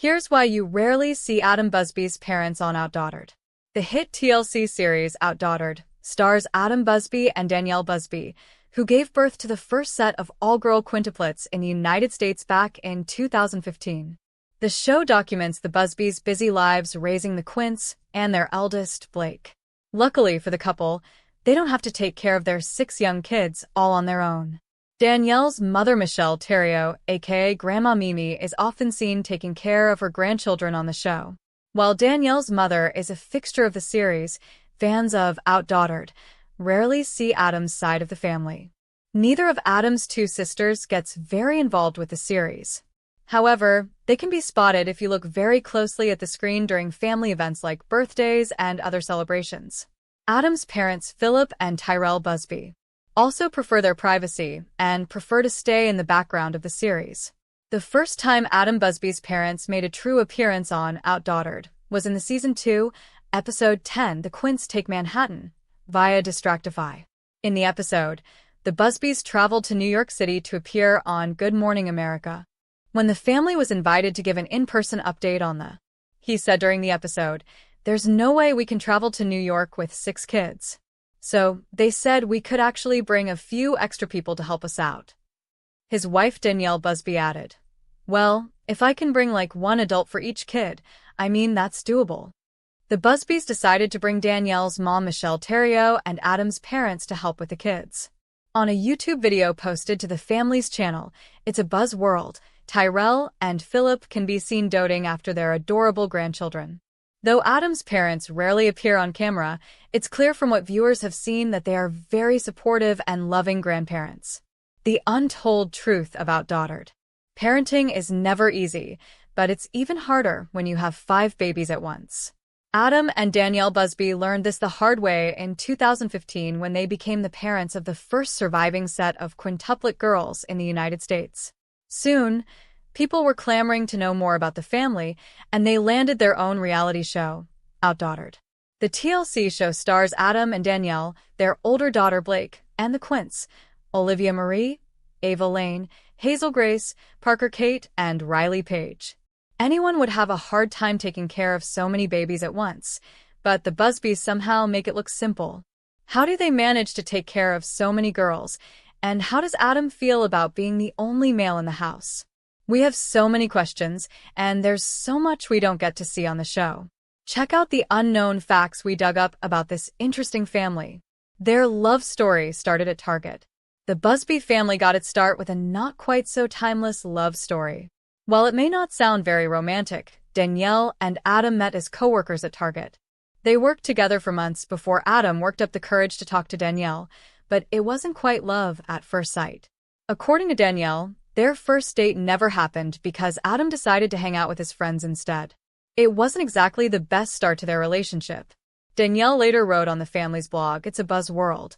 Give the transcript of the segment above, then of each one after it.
Here's why you rarely see Adam Busby's parents on OutDaughtered. The hit TLC series OutDaughtered stars Adam Busby and Danielle Busby, who gave birth to the first set of all-girl quintuplets in the United States back in 2015. The show documents the Busbys' busy lives raising the Quints and their eldest, Blake. Luckily for the couple, they don't have to take care of their 6 young kids all on their own. Danielle's mother, Michelle Theriault, aka Grandma Mimi, is often seen taking care of her grandchildren on the show. While Danielle's mother is a fixture of the series, fans of OutDaughtered rarely see Adam's side of the family. Neither of Adam's 2 sisters gets very involved with the series. However, they can be spotted if you look very closely at the screen during family events like birthdays and other celebrations. Adam's parents, Philip and Tyrell Busby, also prefer their privacy and prefer to stay in the background of the series. The first time Adam Busby's parents made a true appearance on OutDaughtered was in the Season 2, Episode 10, The Quints Take Manhattan, via Distractify. In the episode, the Busbys traveled to New York City to appear on Good Morning America. When the family was invited to give an in-person update on he said during the episode, "There's no way we can travel to New York with 6 kids. So, they said we could actually bring a few extra people to help us out." His wife Danielle Busby added, "Well, if I can bring like 1 adult for each kid, I mean that's doable." The Busbys decided to bring Danielle's mom Michelle Theriault and Adam's parents to help with the kids. On a YouTube video posted to the family's channel, It's a Buzz World, Tyrell and Philip can be seen doting after their adorable grandchildren. Though Adam's parents rarely appear on camera, it's clear from what viewers have seen that they are very supportive and loving grandparents. The untold truth about OutDaughtered. Parenting is never easy, but it's even harder when you have 5 babies at once. Adam and Danielle Busby learned this the hard way in 2015 when they became the parents of the first surviving set of quintuplet girls in the United States. Soon, people were clamoring to know more about the family, and they landed their own reality show, OutDaughtered. The TLC show stars Adam and Danielle, their older daughter Blake, and the Quints, Olivia Marie, Ava Lane, Hazel Grace, Parker Kate, and Riley Page. Anyone would have a hard time taking care of so many babies at once, but the Busbys somehow make it look simple. How do they manage to take care of so many girls, and how does Adam feel about being the only male in the house? We have so many questions, and there's so much we don't get to see on the show. Check out the unknown facts we dug up about this interesting family. Their love story started at Target. The Busby family got its start with a not-quite-so-timeless love story. While it may not sound very romantic, Danielle and Adam met as co-workers at Target. They worked together for months before Adam worked up the courage to talk to Danielle, but it wasn't quite love at first sight. According to Danielle, their first date never happened because Adam decided to hang out with his friends instead. It wasn't exactly the best start to their relationship. Danielle later wrote on the family's blog, It's a Buzz World,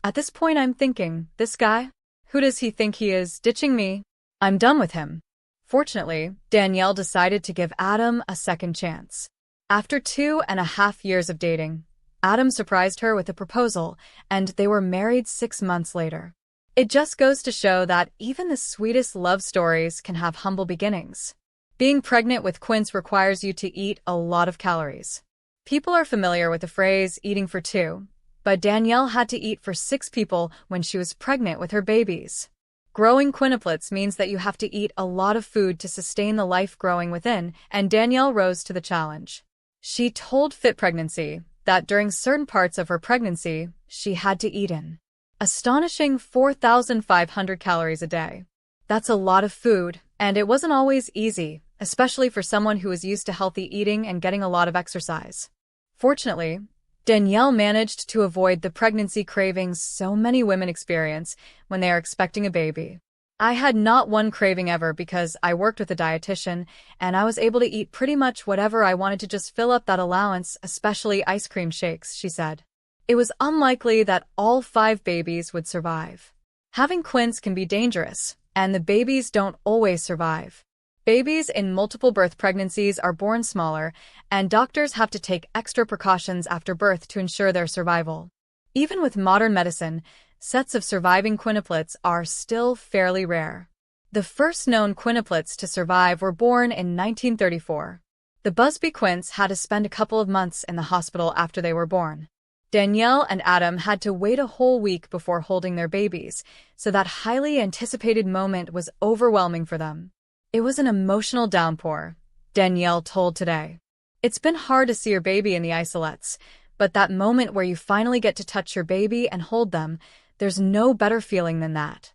"At this point I'm thinking, this guy? Who does he think he is, ditching me? I'm done with him." Fortunately, Danielle decided to give Adam a second chance. After 2.5 years of dating, Adam surprised her with a proposal, and they were married 6 months later. It just goes to show that even the sweetest love stories can have humble beginnings. Being pregnant with Quints requires you to eat a lot of calories. People are familiar with the phrase eating for 2, but Danielle had to eat for 6 people when she was pregnant with her babies. Growing quintuplets means that you have to eat a lot of food to sustain the life growing within, and Danielle rose to the challenge. She told Fit Pregnancy that during certain parts of her pregnancy, she had to eat an astonishing 4,500 calories a day. That's a lot of food, and it wasn't always easy, especially for someone who was used to healthy eating and getting a lot of exercise. Fortunately, Danielle managed to avoid the pregnancy cravings so many women experience when they are expecting a baby. "I had not one craving ever because I worked with a dietitian, and I was able to eat pretty much whatever I wanted to just fill up that allowance, especially ice cream shakes," she said. It was unlikely that all 5 babies would survive. Having Quints can be dangerous, and the babies don't always survive. Babies in multiple birth pregnancies are born smaller, and doctors have to take extra precautions after birth to ensure their survival. Even with modern medicine, sets of surviving quintuplets are still fairly rare. The first known quintuplets to survive were born in 1934. The Busby Quints had to spend a couple of months in the hospital after they were born. Danielle and Adam had to wait a whole week before holding their babies, so that highly anticipated moment was overwhelming for them. It was an emotional downpour, Danielle told Today. It's been hard to see your baby in the isolates, but that moment where you finally get to touch your baby and hold them, there's no better feeling than that.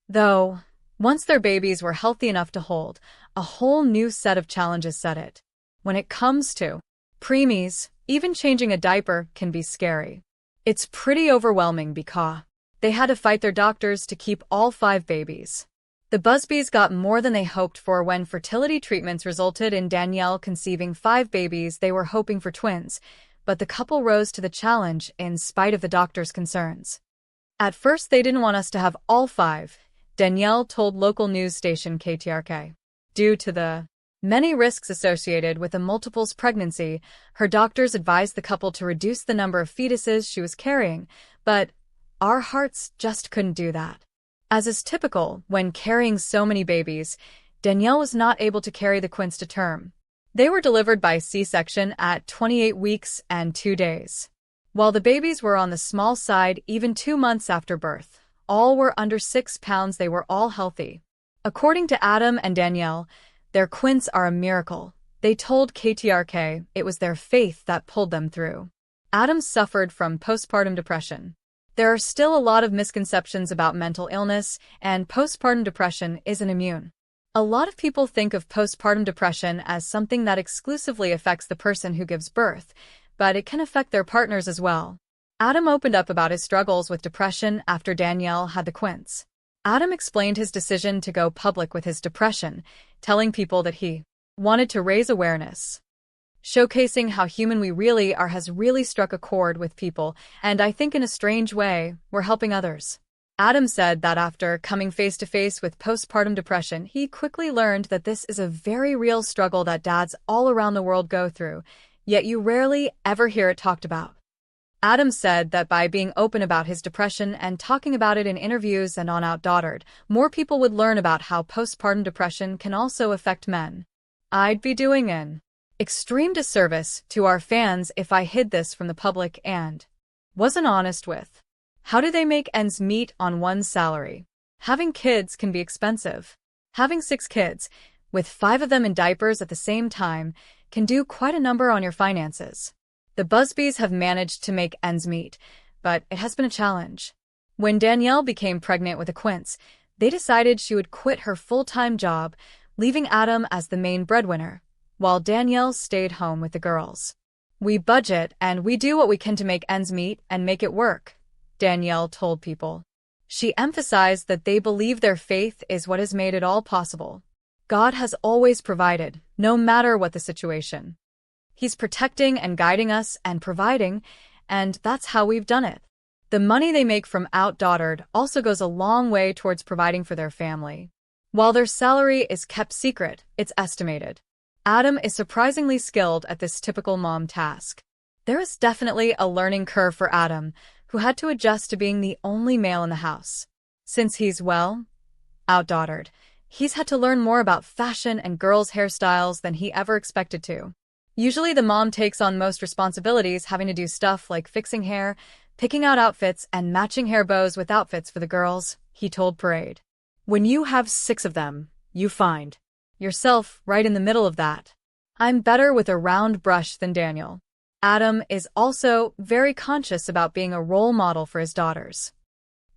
Though, once their babies were healthy enough to hold, a whole new set of challenges set it. When it comes to preemies, even changing a diaper can be scary. It's pretty overwhelming because they had to fight their doctors to keep all 5 babies. The Busbys got more than they hoped for when fertility treatments resulted in Danielle conceiving 5 babies. They were hoping for twins, but the couple rose to the challenge in spite of the doctor's concerns. At first, they didn't want us to have all 5, Danielle told local news station KTRK. Due to the many risks associated with a multiples pregnancy, her doctors advised the couple to reduce the number of fetuses she was carrying, but our hearts just couldn't do that. As is typical when carrying so many babies, Danielle was not able to carry the Quints to term. They were delivered by C-section at 28 weeks and 2 days. While the babies were on the small side even 2 months after birth, all were under 6 pounds. They were all healthy. According to Adam and Danielle, their Quints are a miracle. They told KTRK it was their faith that pulled them through. Adam suffered from postpartum depression. There are still a lot of misconceptions about mental illness, and postpartum depression isn't immune. A lot of people think of postpartum depression as something that exclusively affects the person who gives birth, but it can affect their partners as well. Adam opened up about his struggles with depression after Danielle had the Quints. Adam explained his decision to go public with his depression, telling people that he wanted to raise awareness. Showcasing how human we really are has really struck a chord with people, and I think in a strange way, we're helping others. Adam said that after coming face-to-face with postpartum depression, he quickly learned that this is a very real struggle that dads all around the world go through, yet you rarely ever hear it talked about. Adam said that by being open about his depression and talking about it in interviews and on OutDaughtered, more people would learn about how postpartum depression can also affect men. I'd be doing an extreme disservice to our fans if I hid this from the public and wasn't honest with how do they make ends meet on one's salary. Having kids can be expensive. Having 6 kids, with 5 of them in diapers at the same time, can do quite a number on your finances. The Busbys have managed to make ends meet, but it has been a challenge. When Danielle became pregnant with the Quints, they decided she would quit her full-time job, leaving Adam as the main breadwinner, while Danielle stayed home with the girls. We budget and we do what we can to make ends meet and make it work, Danielle told People. She emphasized that they believe their faith is what has made it all possible. God has always provided, no matter what the situation. He's protecting and guiding us and providing, and that's how we've done it. The money they make from OutDaughtered also goes a long way towards providing for their family. While their salary is kept secret, it's estimated. Adam is surprisingly skilled at this typical mom task. There is definitely a learning curve for Adam, who had to adjust to being the only male in the house. Since he's, well, OutDaughtered, he's had to learn more about fashion and girls' hairstyles than he ever expected to. Usually the mom takes on most responsibilities, having to do stuff like fixing hair, picking out outfits, and matching hair bows with outfits for the girls, he told Parade. When you have 6 of them, you find yourself right in the middle of that. I'm better with a round brush than Daniel. Adam is also very conscious about being a role model for his daughters.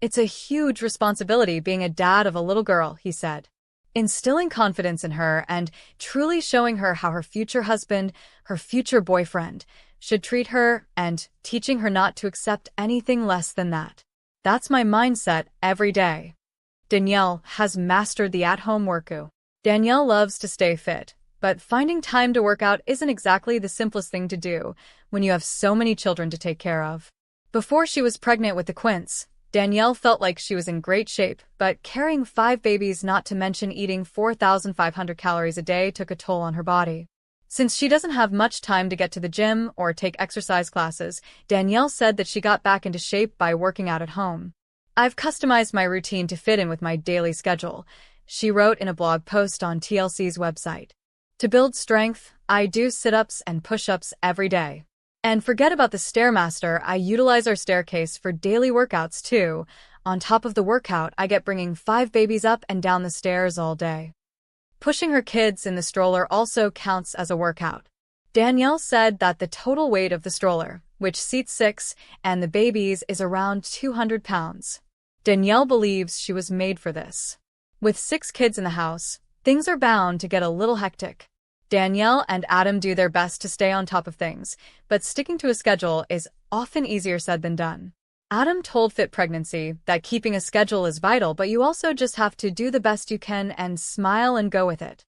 It's a huge responsibility being a dad of a little girl, he said. Instilling confidence in her and truly showing her how her future husband, her future boyfriend, should treat her and teaching her not to accept anything less than that. That's my mindset every day. Danielle has mastered the at-home workout. Danielle loves to stay fit, but finding time to work out isn't exactly the simplest thing to do when you have so many children to take care of. Before she was pregnant with the Quints, Danielle felt like she was in great shape, but carrying 5 babies, not to mention eating 4,500 calories a day, took a toll on her body. Since she doesn't have much time to get to the gym or take exercise classes, Danielle said that she got back into shape by working out at home. I've customized my routine to fit in with my daily schedule, She wrote in a blog post on TLC's website. To build strength, I do sit-ups and push-ups every day. And forget about the Stairmaster, I utilize our staircase for daily workouts too. On top of the workout, I get bringing 5 babies up and down the stairs all day. Pushing her kids in the stroller also counts as a workout. Danielle said that the total weight of the stroller, which seats 6, and the babies is around 200 pounds. Danielle believes she was made for this. With 6 kids in the house, things are bound to get a little hectic. Danielle and Adam do their best to stay on top of things, but sticking to a schedule is often easier said than done. Adam told Fit Pregnancy that keeping a schedule is vital, but you also just have to do the best you can and smile and go with it.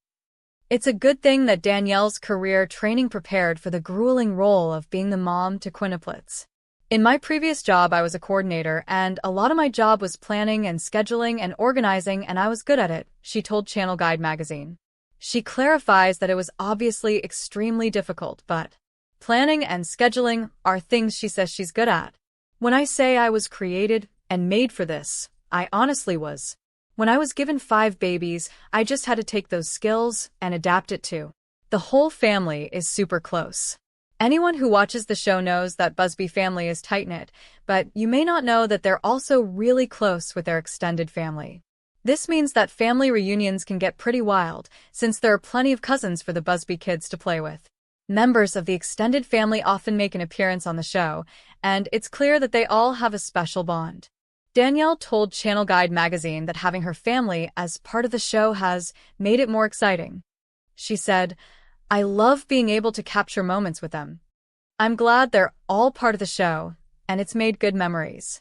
It's a good thing that Danielle's career training prepared for the grueling role of being the mom to quintuplets. In my previous job, I was a coordinator, and a lot of my job was planning and scheduling and organizing, and I was good at it, she told Channel Guide magazine. She clarifies that it was obviously extremely difficult, but planning and scheduling are things she says she's good at. When I say I was created and made for this, I honestly was. When I was given 5 babies, I just had to take those skills and adapt it to. The whole family is super close. Anyone who watches the show knows that Busby family is tight-knit, but you may not know that they're also really close with their extended family. This means that family reunions can get pretty wild, since there are plenty of cousins for the Busby kids to play with. Members of the extended family often make an appearance on the show, and it's clear that they all have a special bond. Danielle told Channel Guide magazine that having her family as part of the show has made it more exciting. She said, "I love being able to capture moments with them. I'm glad they're all part of the show, and it's made good memories."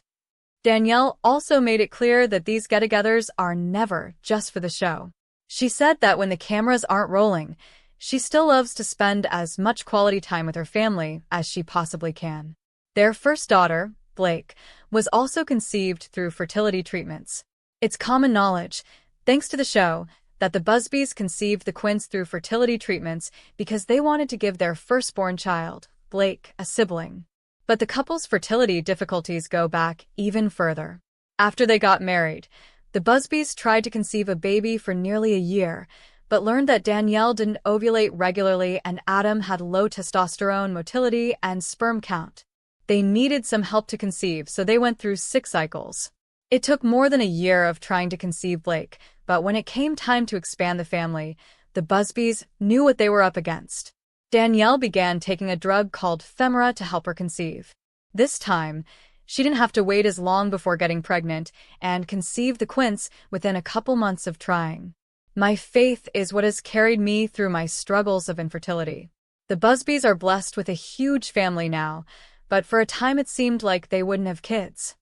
Danielle also made it clear that these get-togethers are never just for the show. She said that when the cameras aren't rolling, she still loves to spend as much quality time with her family as she possibly can. Their first daughter, Blake, was also conceived through fertility treatments. It's common knowledge, thanks to the show, that the Busbys conceived the Quints through fertility treatments because they wanted to give their firstborn child, Blake, a sibling. But the couple's fertility difficulties go back even further. After they got married, the Busbys tried to conceive a baby for nearly a year, but learned that Danielle didn't ovulate regularly and Adam had low testosterone motility and sperm count. They needed some help to conceive, so they went through 6 cycles. It took more than a year of trying to conceive Blake, but when it came time to expand the family, the Busbys knew what they were up against. Danielle began taking a drug called Femora to help her conceive. This time, she didn't have to wait as long before getting pregnant and conceived the Quints within a couple months of trying. My faith is what has carried me through my struggles of infertility. The Busbys are blessed with a huge family now, but for a time it seemed like they wouldn't have kids.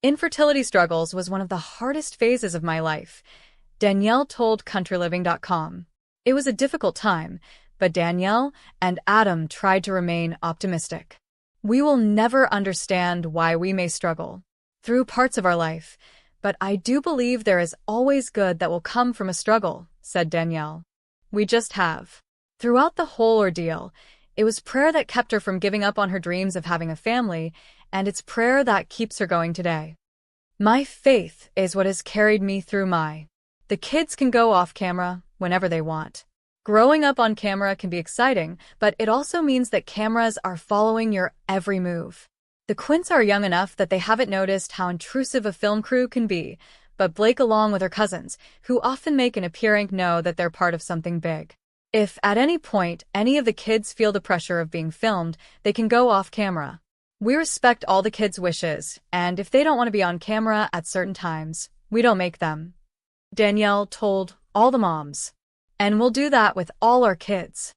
Infertility struggles was one of the hardest phases of my life, Danielle told countryliving.com. It was a difficult time, but Danielle and Adam tried to remain optimistic. We will never understand why we may struggle through parts of our life, but I do believe there is always good that will come from a struggle, said Danielle. We just have. Throughout the whole ordeal, it was prayer that kept her from giving up on her dreams of having a family, and it's prayer that keeps her going today. My faith is what has carried me through The kids can go off camera whenever they want. Growing up on camera can be exciting, but it also means that cameras are following your every move. The Quints are young enough that they haven't noticed how intrusive a film crew can be, but Blake, along with her cousins, who often make an appearance, know that they're part of something big. If at any point any of the kids feel the pressure of being filmed, they can go off camera. We respect all the kids' wishes, and if they don't want to be on camera at certain times, we don't make them. Danielle told all the moms. And we'll do that with all our kids.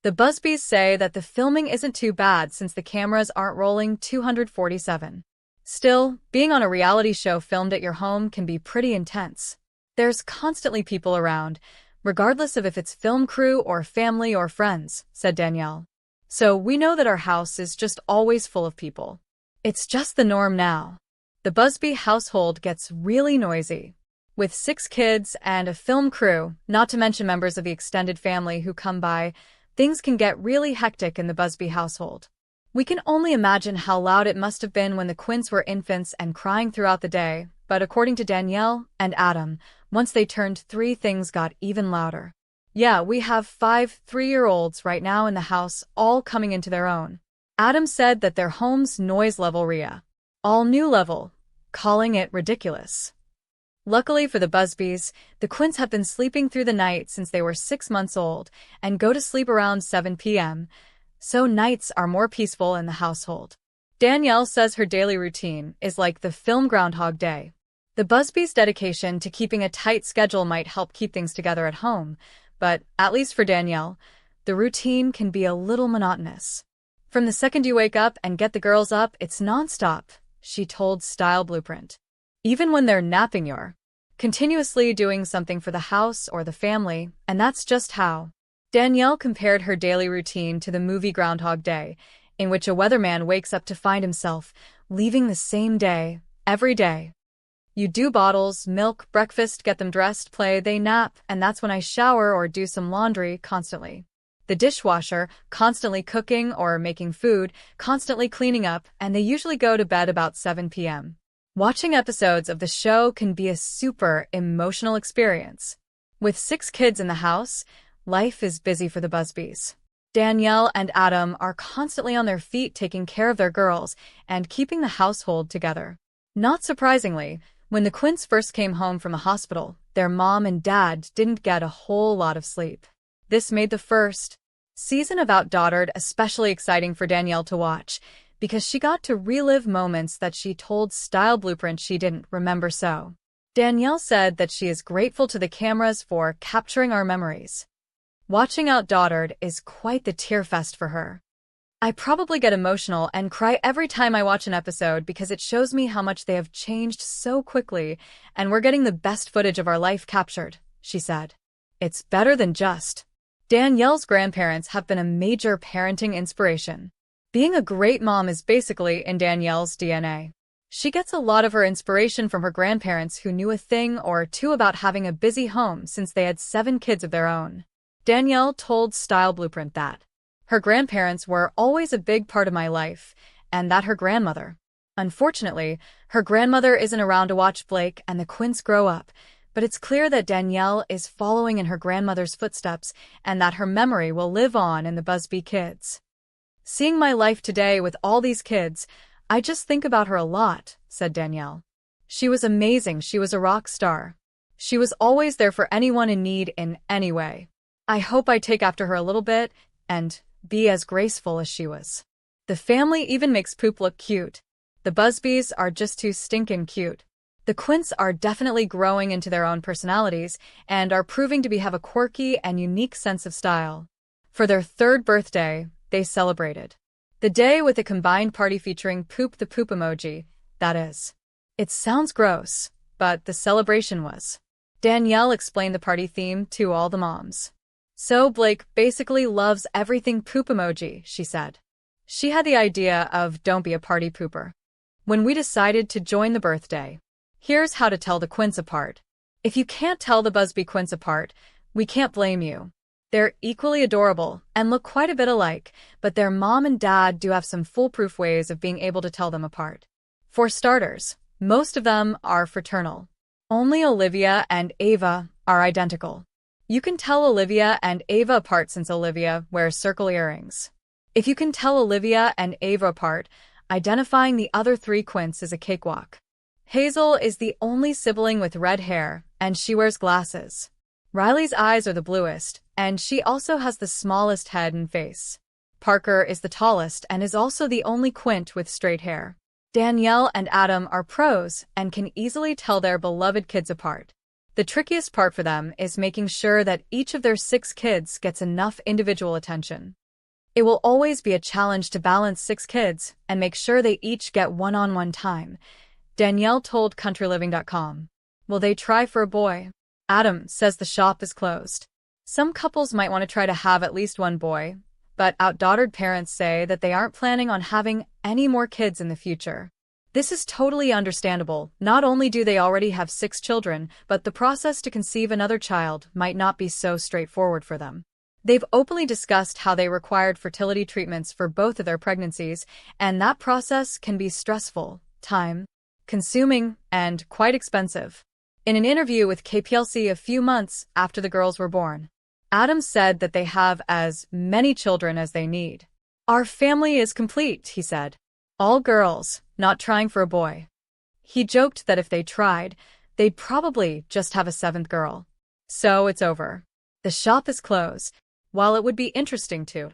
The Busbys say that the filming isn't too bad since the cameras aren't rolling 247. Still, being on a reality show filmed at your home can be pretty intense. There's constantly people around, regardless of if it's film crew or family or friends, said Danielle. So we know that our house is just always full of people. It's just the norm now. The Busby household gets really noisy. With 6 kids and a film crew, not to mention members of the extended family who come by, things can get really hectic in the Busby household. We can only imagine how loud it must have been when the Quints were infants and crying throughout the day, but according to Danielle and Adam, Once they turned 3, things got even louder. Yeah, we have 5 3-year-olds right now in the house, all coming into their own. Adam said that their home's noise level all new level, calling it ridiculous. Luckily for the Busbys, the Quints have been sleeping through the night since they were 6 months old and go to sleep around 7 p.m., so nights are more peaceful in the household. Danielle says her daily routine is like the film Groundhog Day. The Busbys' dedication to keeping a tight schedule might help keep things together at home, but, at least for Danielle, the routine can be a little monotonous. From the second you wake up and get the girls up, it's nonstop, she told Style Blueprint. Even when they're napping, you're continuously doing something for the house or the family, and that's just how. Danielle compared her daily routine to the movie Groundhog Day, in which a weatherman wakes up to find himself leaving the same day, every day. You do bottles, milk, breakfast, get them dressed, play, they nap, and that's when I shower or do some laundry constantly. The dishwasher, constantly cooking or making food, constantly cleaning up, and they usually go to bed about 7 p.m. Watching episodes of the show can be a super emotional experience. With 6 kids in the house, life is busy for the Busbys. Danielle and Adam are constantly on their feet taking care of their girls and keeping the household together. Not surprisingly, when the Quints first came home from the hospital, their mom and dad didn't get a whole lot of sleep. This made the first season of OutDaughtered especially exciting for Danielle to watch, because she got to relive moments that she told Style Blueprint she didn't remember so. Danielle said that she is grateful to the cameras for capturing our memories. Watching OutDaughtered is quite the tear fest for her. I probably get emotional and cry every time I watch an episode because it shows me how much they have changed so quickly, and we're getting the best footage of our life captured, she said. It's better than just. Danielle's grandparents have been a major parenting inspiration. Being a great mom is basically in Danielle's DNA. She gets a lot of her inspiration from her grandparents who knew a thing or two about having a busy home since they had 7 kids of their own. Danielle told Style Blueprint that her grandparents were always a big part of my life, and that her grandmother. Unfortunately, her grandmother isn't around to watch Blake and the Quints grow up, but it's clear that Danielle is following in her grandmother's footsteps and that her memory will live on in the Busby kids. Seeing my life today with all these kids, I just think about her a lot, said Danielle. She was amazing, she was a rock star. She was always there for anyone in need in any way. I hope I take after her a little bit and be as graceful as she was. The family even makes Poop look cute. The Busbys are just too stinkin' cute. The Quints are definitely growing into their own personalities and are proving to have a quirky and unique sense of style. For their 3rd birthday, they celebrated the day with a combined party featuring Poop the poop emoji, that is. It sounds gross, but the celebration was. Danielle explained the party theme to all the moms. So Blake basically loves everything poop emoji, she said. She had the idea of don't be a party pooper. When we decided to join the birthday, here's how to tell the Quints apart. If you can't tell the Busby Quints apart, we can't blame you. They're equally adorable and look quite a bit alike, but their mom and dad do have some foolproof ways of being able to tell them apart. For starters, most of them are fraternal. Only Olivia and Ava are identical. You can tell Olivia and Ava apart since Olivia wears circle earrings. If you can tell Olivia and Ava apart, identifying the other 3 Quints is a cakewalk. Hazel is the only sibling with red hair, and she wears glasses. Riley's eyes are the bluest, and she also has the smallest head and face. Parker is the tallest and is also the only Quint with straight hair. Danielle and Adam are pros and can easily tell their beloved kids apart. The trickiest part for them is making sure that each of their 6 kids gets enough individual attention. It will always be a challenge to balance 6 kids and make sure they each get one-on-one time, Danielle told CountryLiving.com. Will they try for a boy? Adam says the shop is closed. Some couples might want to try to have at least one boy, but OutDaughtered parents say that they aren't planning on having any more kids in the future. This is totally understandable. Not only do they already have 6 children, but the process to conceive another child might not be so straightforward for them. They've openly discussed how they required fertility treatments for both of their pregnancies, and that process can be stressful, time-consuming, and quite expensive. In an interview with KPLC a few months after the girls were born, Adam said that they have as many children as they need. "Our family is complete," he said. "All girls, not trying for a boy." He joked that if they tried, they'd probably just have a seventh girl. So it's over. The shop is closed, while it would be interesting to